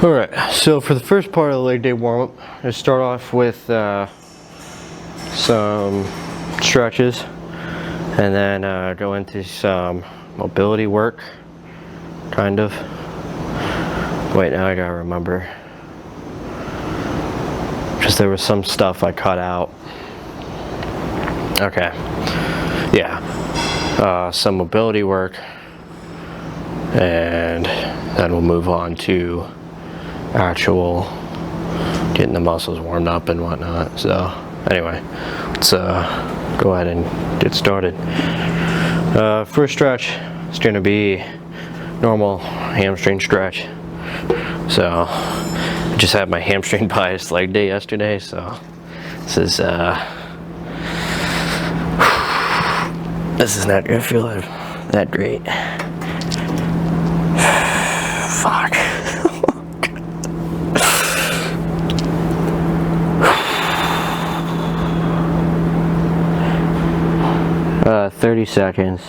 Alright, so for the first part of the leg day warm-up, I start off with some stretches and then go into some mobility work, kind of. Wait, now I gotta remember, because there was some stuff I cut out. Okay, yeah, some mobility work, and then we'll move on to actual getting the muscles warmed up and whatnot. So anyway, let's go ahead and get started. First stretch is going to be normal hamstring stretch. So I just had my hamstring bias leg day yesterday, so this is not gonna feel that great. Fuck. 30 seconds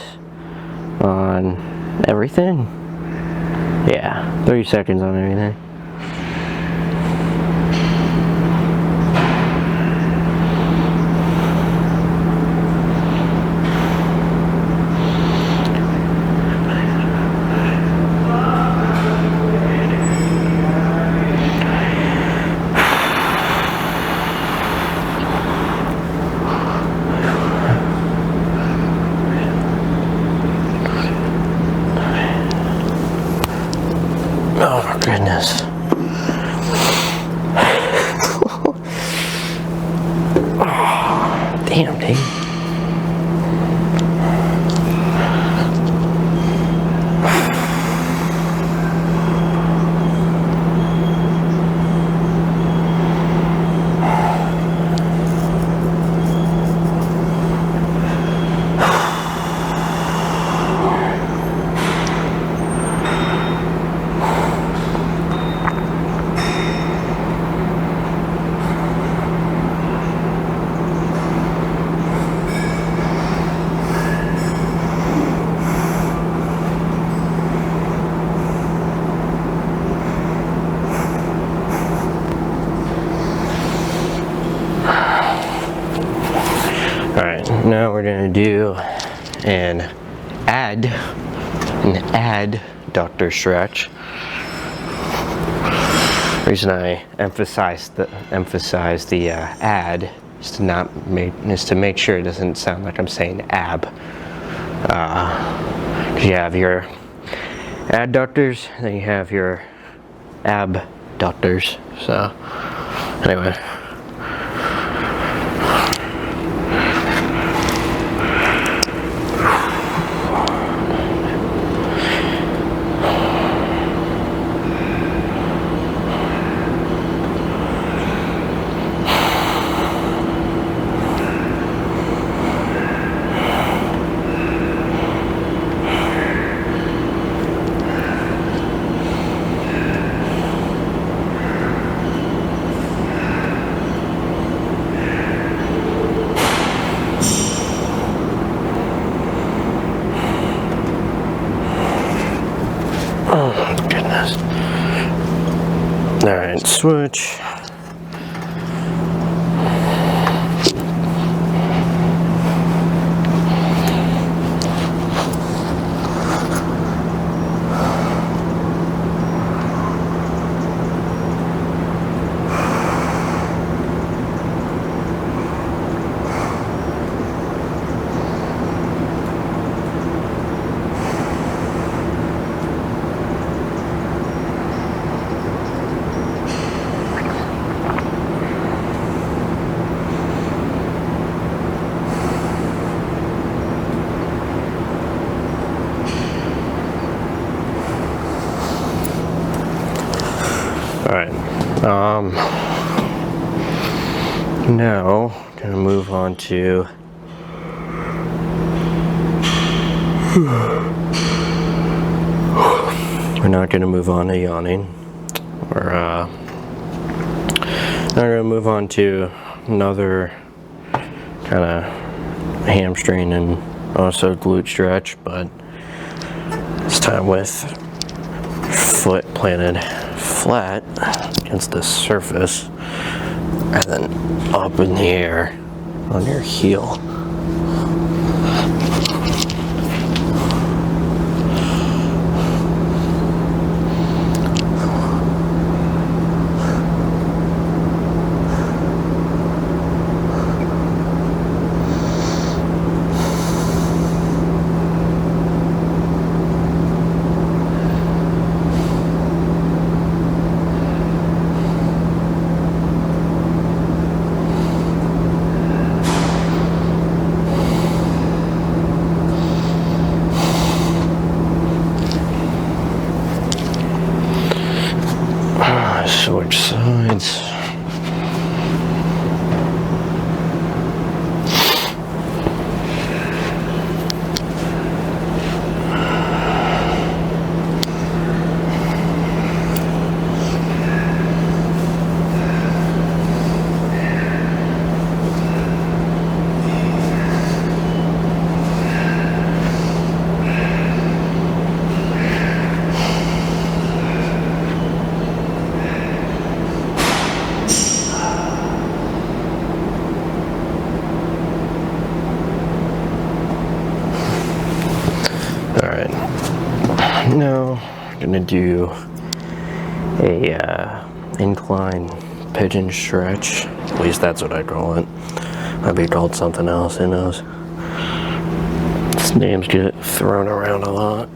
on everything. Yeah, 30 seconds on everything. Oh my goodness. Oh, damn, dude. Alright, now we're going to do an adductor stretch. The reason I emphasize the ad is to make sure it doesn't sound like I'm saying ab. You have your adductors, then you have your abductors. So anyway. Oh my goodness. Alright, switch. Alright, now gonna move on to we're not gonna move on to yawning. We're now gonna move on to another kind of hamstring and also glute stretch, but this time with foot planted flat against the surface and then up in the air on your heel. Switch sides. Alright, now I'm gonna do a incline pigeon stretch. At least that's what I call it. Might be called something else, who knows. These names get thrown around a lot.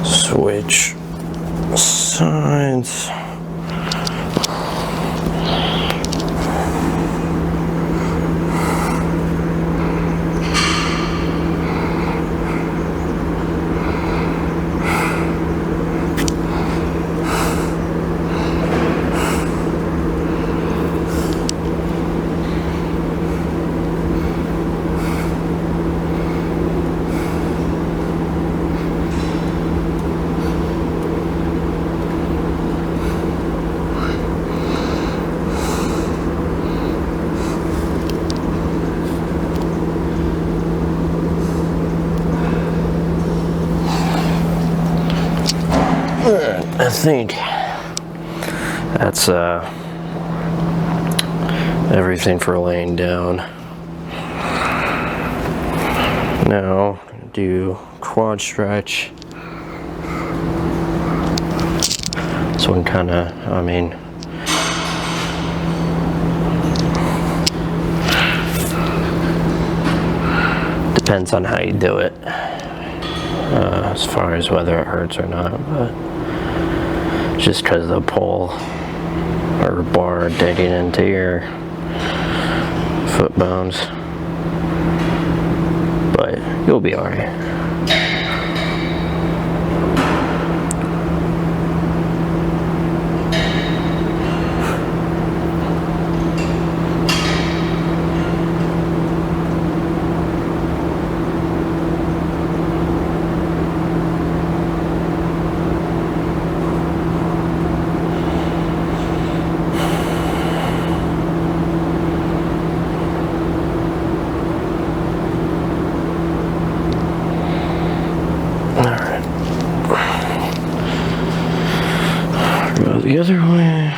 Switch sides. I think that's everything for laying down. Now do quad stretch. This one kind of, I mean, depends on how you do it, as far as whether it hurts or not, but just because the pole or bar digging into your foot bones, but you'll be alright. The other way.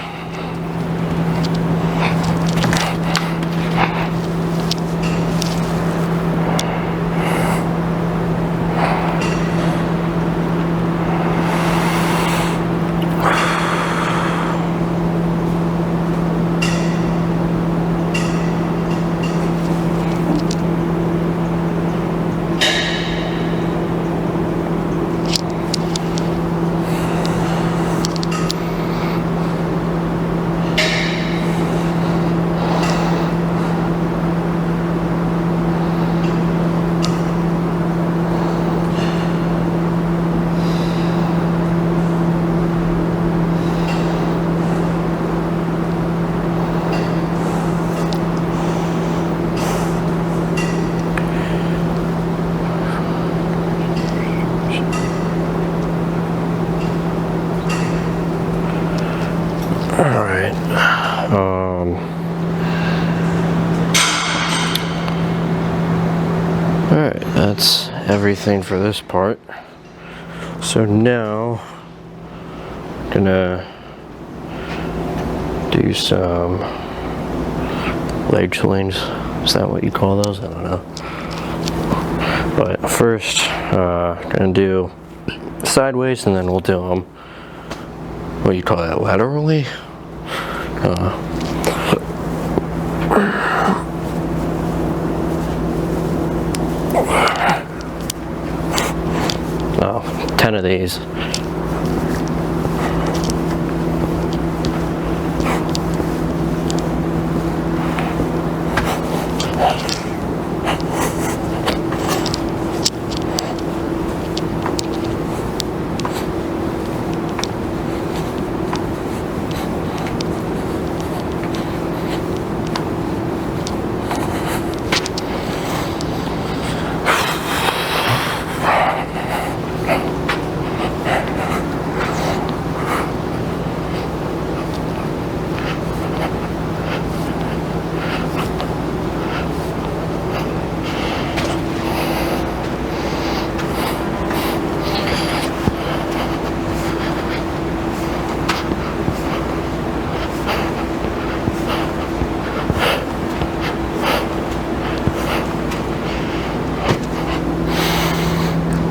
everything for this part. So now, gonna do some leg swings. Is that what you call those? I don't know. But first, gonna do sideways, and then we'll do them. What do you call that? Laterally? Oh, 10 of these.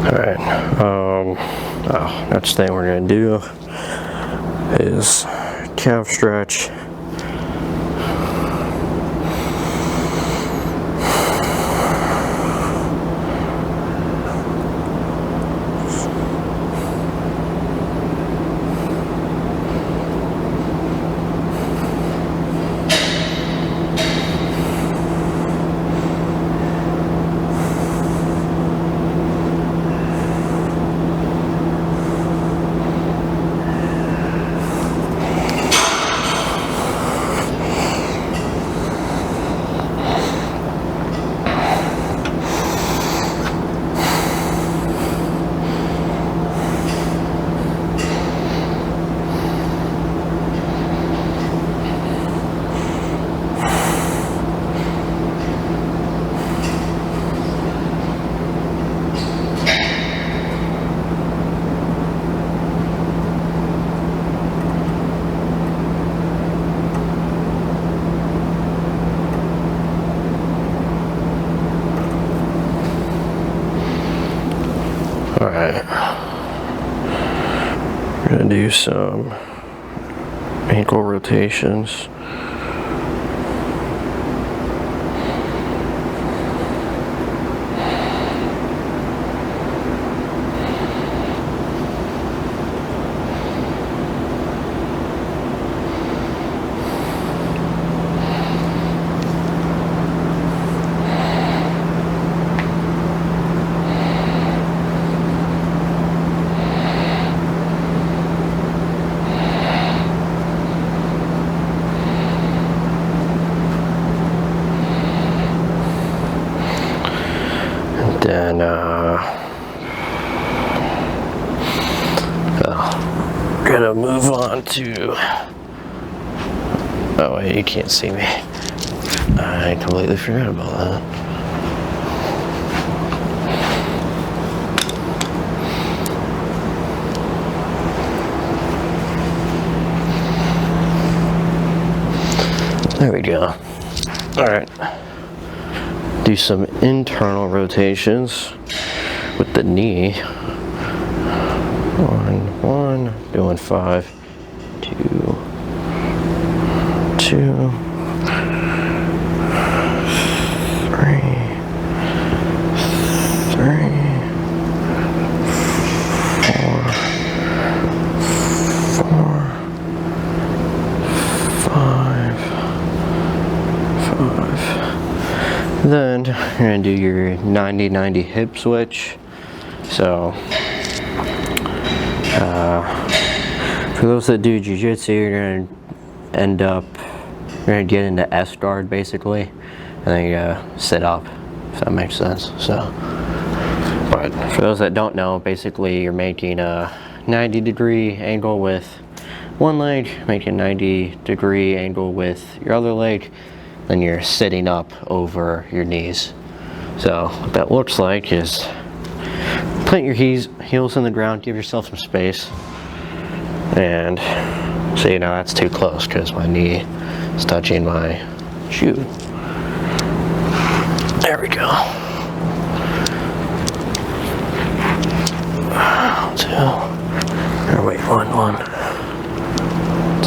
Alright, next thing we're going to do is calf stretch. Alright, we're going to do some ankle rotations. Then, gonna move on to, oh wait, you can't see me. I completely forgot about that. There we go. Alright. Do some internal rotations with the knee. One, doing 5, 2, 2, 3, 4, 5. Then you're going to do your 90-90 hip switch. So, for those that do jiu-jitsu, you're going to end up, you're going to get into S guard basically, and then you sit up, if that makes sense. So, but for those that don't know, basically you're making a 90-degree angle with one leg, making a 90-degree angle with your other leg, then you're sitting up over your knees. So what that looks like is plant your heels in the ground, give yourself some space. And so you know that's too close because my knee is touching my shoe. There we go. 2. Or wait, 1, 2.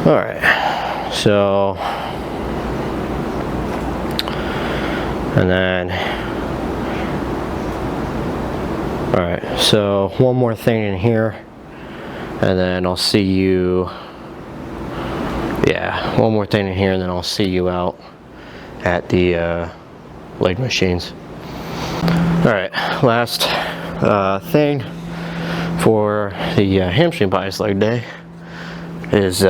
All right, so, and then, all right, so one more thing in here, and then I'll see you, yeah, one more thing in here, and then I'll see you out at the leg machines. All right, last thing for the hamstring bias leg day is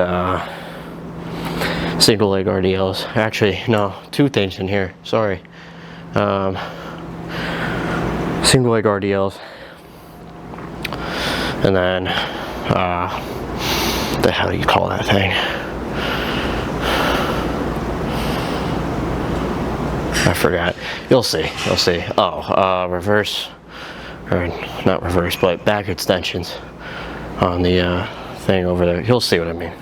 single leg RDLs. Actually, no, 2 things in here, sorry. Single leg RDLs, and then the hell do you call that thing? I forgot. You'll see. Oh, reverse, or not reverse, but back extensions on the thing over there. You'll see what I mean.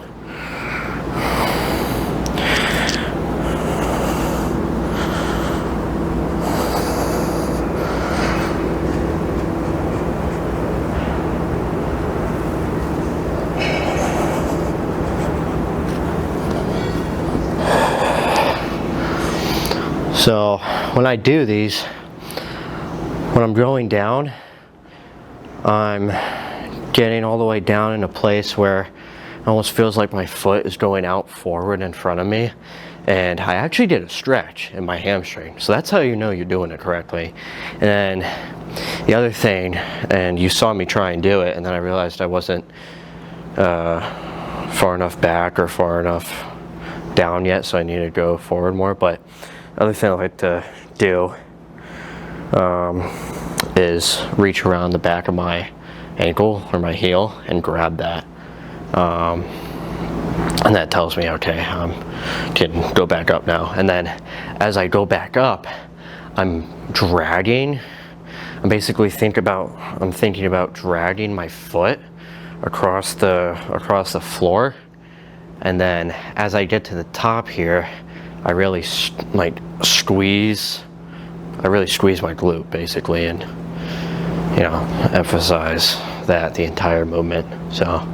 So when I do these, when I'm going down, I'm getting all the way down in a place where it almost feels like my foot is going out forward in front of me. And I actually did a stretch in my hamstring. So that's how you know you're doing it correctly. And then the other thing, and you saw me try and do it, and then I realized I wasn't far enough back or far enough down yet, so I needed to go forward more. But other thing I like to do is reach around the back of my ankle or my heel and grab that. And that tells me, okay, I can go back up now. And then as I go back up, I'm dragging. I'm basically thinking about dragging my foot across the floor. And then as I get to the top here, I really squeeze my glute basically, and emphasize that the entire movement. So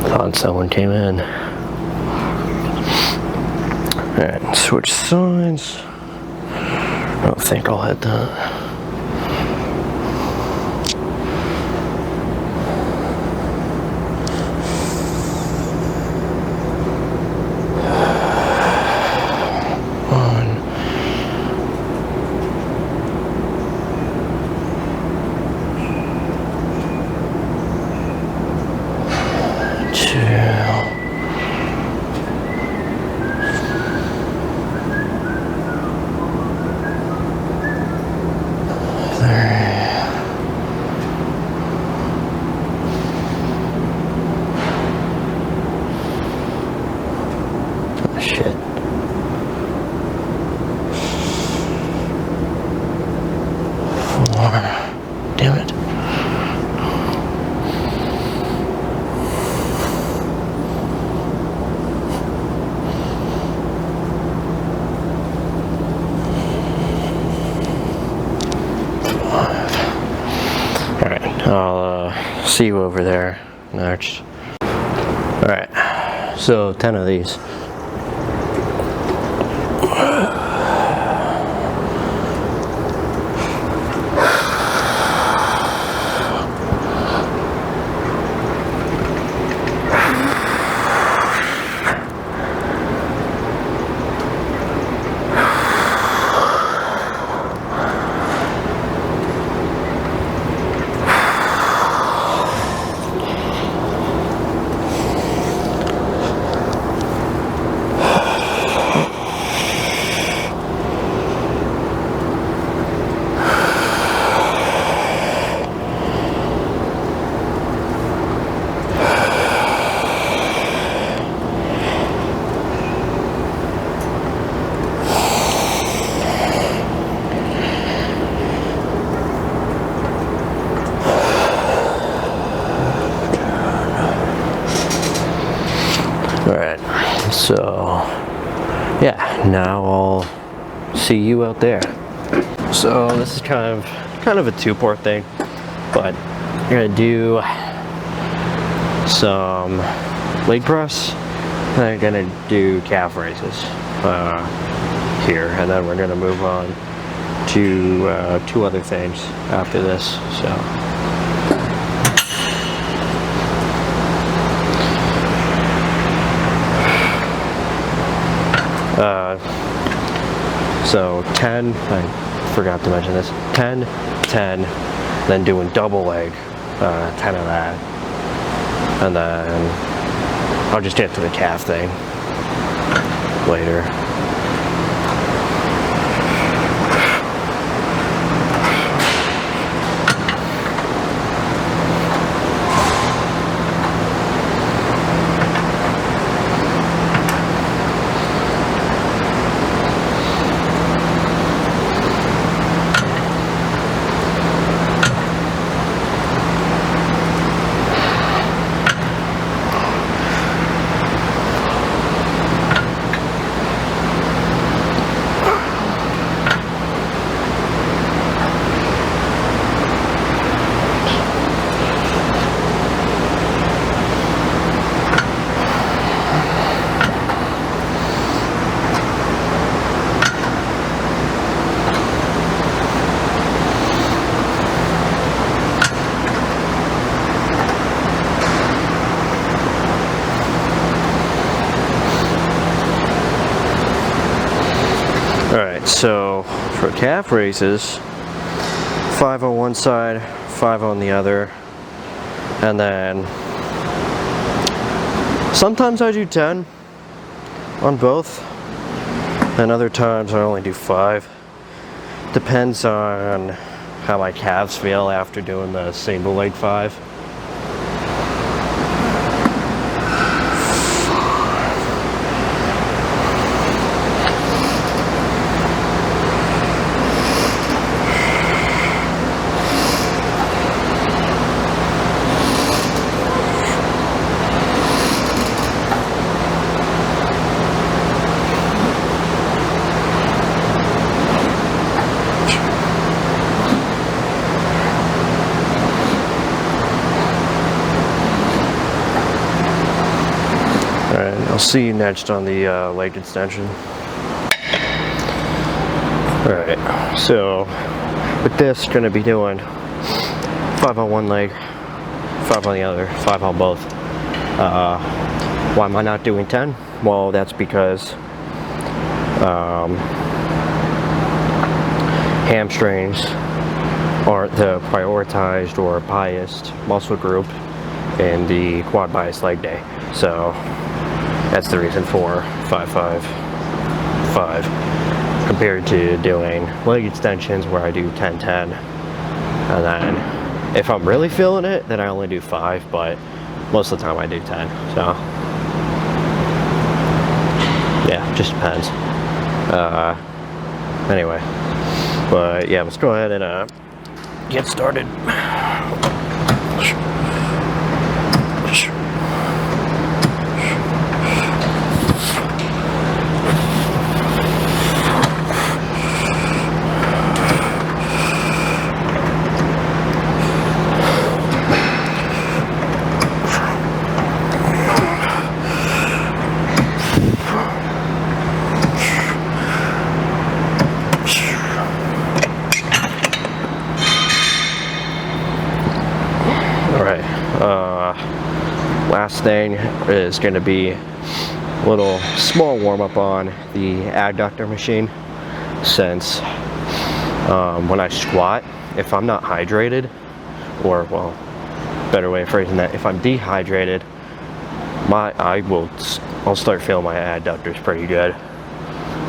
thought someone came in. And switch sides. I don't think I'll hit that. I'll see you over there next. Alright, so 10 of these. Alright, so yeah, now I'll see you out there. So this is kind of a two-part thing, but I'm gonna do some leg press, and I'm gonna do calf raises here, and then we're gonna move on to two other things after this. So 10, I forgot to mention this, 10, 10, then doing double leg, 10 of that, and then I'll just get to the calf thing later. Alright, so for calf raises, 5 on one side, 5 on the other, and then sometimes I do 10 on both, and other times I only do 5. Depends on how my calves feel after doing the single leg 5. I'll see you next on the leg extension. Alright, so with this, going to be doing 5 on one leg, 5 on the other, 5 on both. Why am I not doing 10? Well, that's because hamstrings aren't the prioritized or biased muscle group in the quad bias leg day. So that's the reason for 5, 5, 5, compared to doing leg extensions where I do 10, 10. And then if I'm really feeling it, then I only do 5, but most of the time I do 10. So yeah, just depends. Anyway, but yeah, let's go ahead and get started. Alright, last thing is going to be a little small warm-up on the adductor machine, since when I squat, if I'm not hydrated, or, well, better way of phrasing that, if I'm dehydrated, I'll start feeling my adductors pretty good.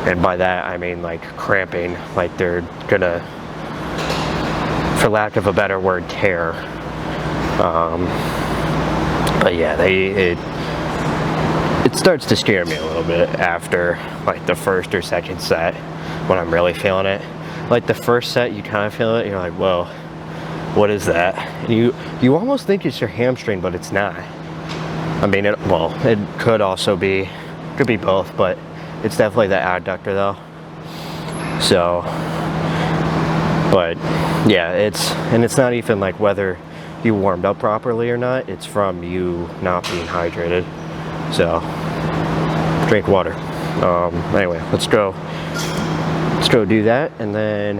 And by that I mean like cramping, like they're gonna, for lack of a better word, tear. But yeah, it starts to scare me a little bit after like the first or second set, when I'm really feeling it. Like the first set, you kind of feel it, you're like, whoa, what is that? And you almost think it's your hamstring, but it's not. I mean, it could also be, could be both, but it's definitely the adductor though. So, but yeah, it's not even like whether you warmed up properly or not, it's from you not being hydrated. So, drink water. Anyway, let's go do that, and then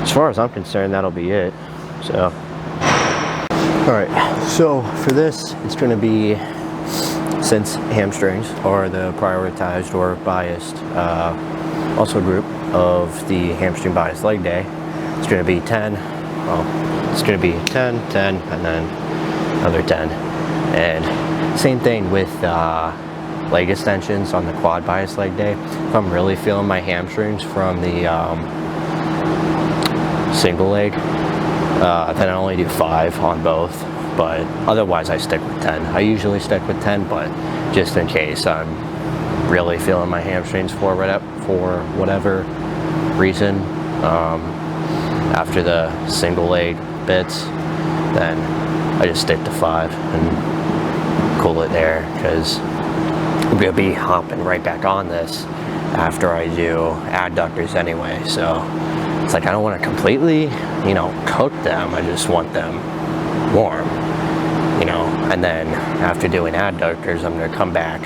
as far as I'm concerned, that'll be it. So, alright, so for this, it's going to be, since hamstrings are the prioritized or biased also group of the hamstring biased leg day, it's going to be 10, well, it's going to be 10, 10, and then another 10. And same thing with leg extensions on the quad bias leg day. If I'm really feeling my hamstrings from the single leg, then I only do 5 on both, but otherwise I stick with 10. I usually stick with 10, but just in case I'm really feeling my hamstrings for whatever reason, after the single leg bits, then I just stick to 5 and cool it there, because I'm gonna be hopping right back on this after I do adductors anyway. So it's like I don't want to completely, cook them. I just want them warm, and then after doing adductors, I'm gonna come back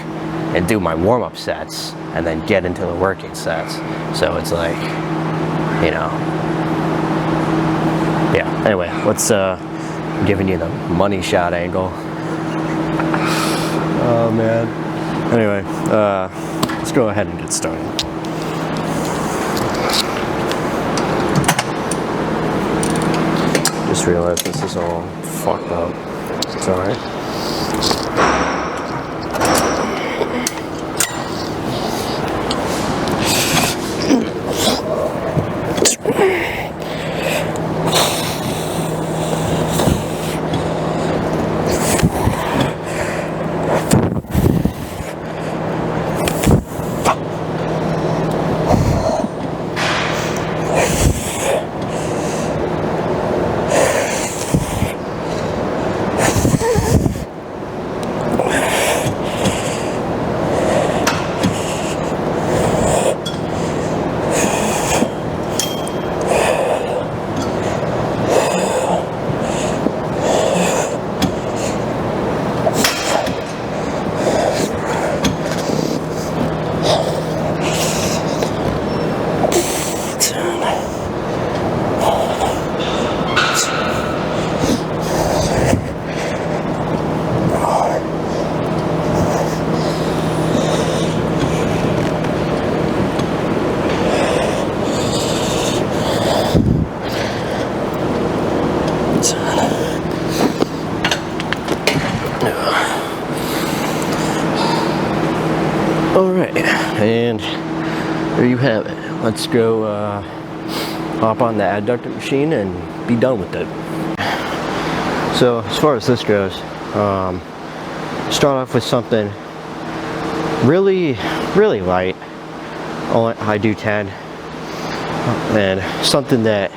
and do my warm-up sets and then get into the working sets. So it's like, yeah. Anyway, let's giving you the money shot angle. Oh man. Anyway, let's go ahead and get started. Just realized this is all fucked up. It's alright. Alright, and there you have it. Let's go hop on the adductor machine and be done with it. So as far as this goes, start off with something really light. I do 10, and something that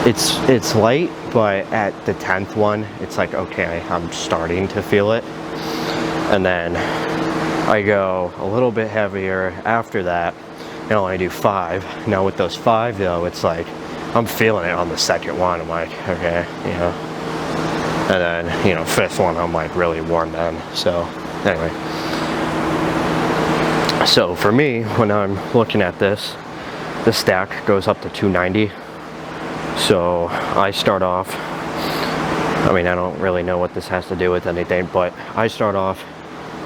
it's light, but at the 10th one it's like, okay, I'm starting to feel it. And then I go a little bit heavier after that, and only do 5. Now with those 5 though, it's like I'm feeling it on the second one. I'm like, okay, and then 5th one I'm like really warm then. So anyway, so for me, when I'm looking at this, the stack goes up to 290. So I start off I mean, I don't really know what this has to do with anything, but I start off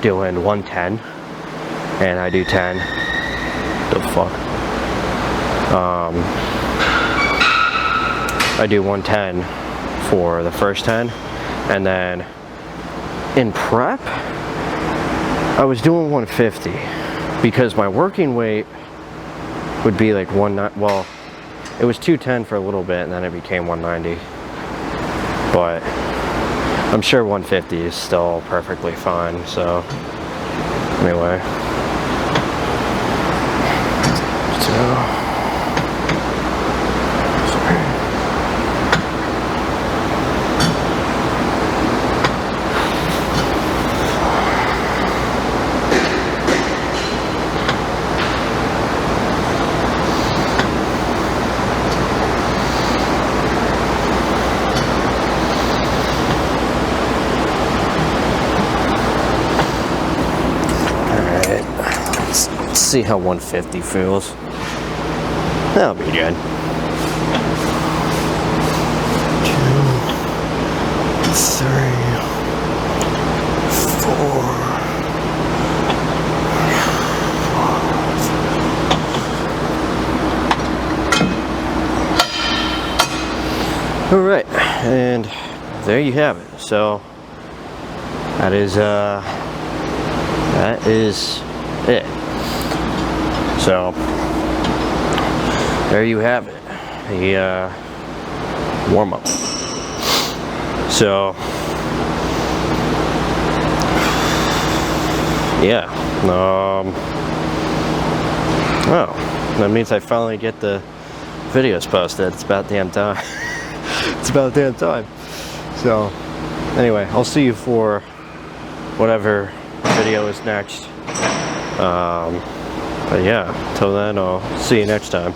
doing 110, and I do 10. The fuck? I do 110 for the first 10, and then in prep, I was doing 150 because my working weight would be like well, it was 210 for a little bit, and then it became 190. But I'm sure 150 is still perfectly fine. So anyway, so. See how 150 feels. That'll be good. 2, 3, 4. All right, and there you have it. So that is it. So there you have it, the warm-up. So yeah, oh, that means I finally get the videos posted. It's about damn time. It's about damn time. So anyway, I'll see you for whatever video is next. But yeah, till then, I'll see you next time.